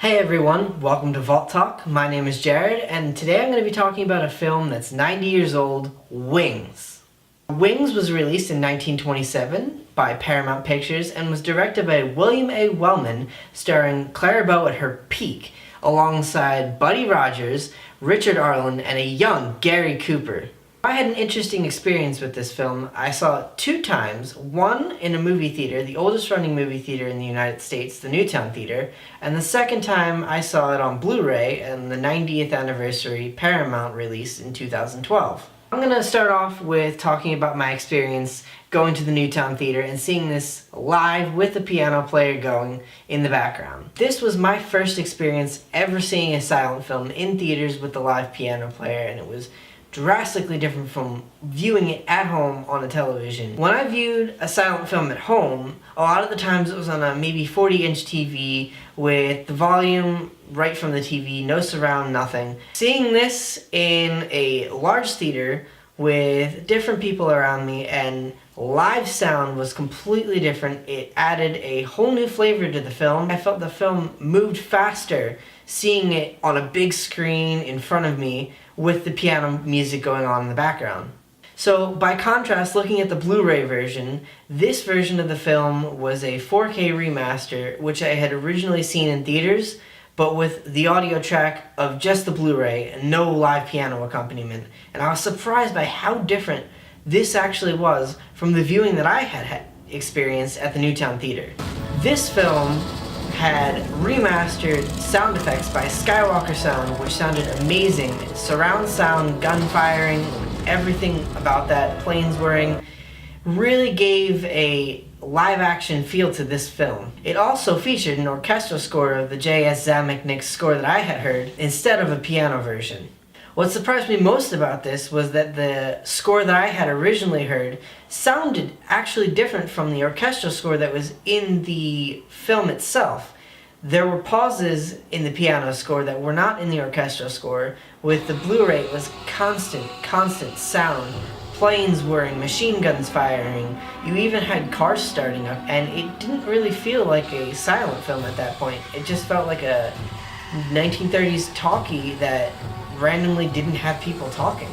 Hey everyone, welcome to Vault Talk. My name is Jared, and today I'm going to be talking about a film that's 90 years old, Wings. Wings was released in 1927 by Paramount Pictures and was directed by William A. Wellman, starring Clara at her peak, alongside Buddy Rodgers, Richard Arlen, and a young Gary Cooper. I had an interesting experience with this film. I saw it 2 times, one in a movie theater, the oldest running movie theater in the United States, the Newtown Theater, and the second time I saw it on Blu-ray and the 90th anniversary Paramount release in 2012. I'm going to start off with talking about my experience going to the Newtown Theater and seeing this live with the piano player going in the background. This was my first experience ever seeing a silent film in theaters with the live piano player, and it was drastically different from viewing it at home on a television. When I viewed a silent film at home, a lot of the times it was on a maybe 40-inch TV with the volume right from the TV, no surround, nothing. Seeing this in a large theater with different people around me and live sound was completely different. It added a whole new flavor to the film. I felt the film moved faster seeing it on a big screen in front of me with the piano music going on in the background. So by contrast, looking at the Blu-ray version, this version of the film was a 4K remaster, which I had originally seen in theaters, but with the audio track of just the Blu-ray and no live piano accompaniment. And I was surprised by how different this actually was from the viewing that I had experienced at the Newtown Theater. This film had remastered sound effects by Skywalker Sound, which sounded amazing. Surround sound, gun firing, everything about that, planes whirring, really gave a live-action feel to this film. It also featured an orchestral score of the J.S. Zamechnik's score that I had heard, instead of a piano version. What surprised me most about this was that the score that I had originally heard sounded actually different from the orchestral score that was in the film itself. There were pauses in the piano score that were not in the orchestral score. With the Blu-ray, it was constant sound. Planes whirring, machine guns firing, you even had cars starting up, and it didn't really feel like a silent film at that point. It just felt like a 1930s talkie that randomly didn't have people talking.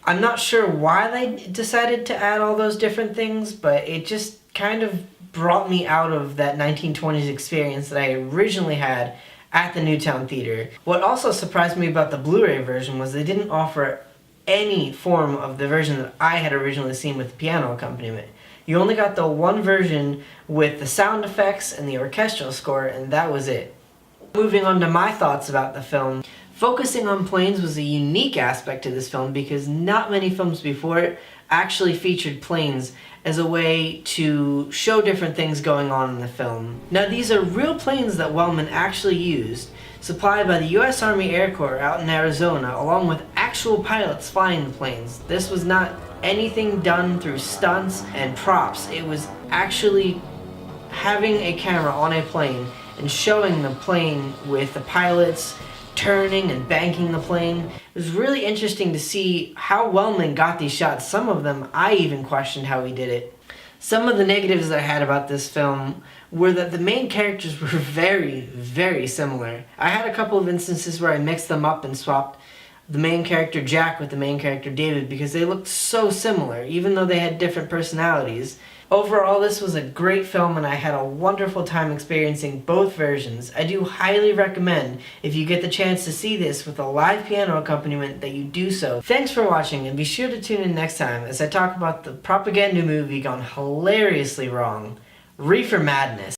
I'm not sure why they decided to add all those different things, but it just kind of brought me out of that 1920s experience that I originally had at the Newtown Theater. What also surprised me about the Blu-ray version was they didn't offer any form of the version that I had originally seen with the piano accompaniment. You only got the one version with the sound effects and the orchestral score, and that was it. Moving on to my thoughts about the film, focusing on planes was a unique aspect to this film because not many films before it actually featured planes as a way to show different things going on in the film. Now these are real planes that Wellman actually used, supplied by the U.S. Army Air Corps out in Arizona, along with actual pilots flying the planes. This was not anything done through stunts and props. It was actually having a camera on a plane and showing the plane with the pilots turning and banking the plane. It was really interesting to see how Wellman got these shots. Some of them I even questioned how he did it. Some of the negatives that I had about this film were that the main characters were very similar. I had a couple of instances where I mixed them up and swapped the main character Jack with the main character David because they looked so similar, even though they had different personalities. Overall, this was a great film and I had a wonderful time experiencing both versions. I do highly recommend, if you get the chance to see this with a live piano accompaniment, that you do so. Thanks for watching, and be sure to tune in next time as I talk about the propaganda movie gone hilariously wrong, Reefer Madness.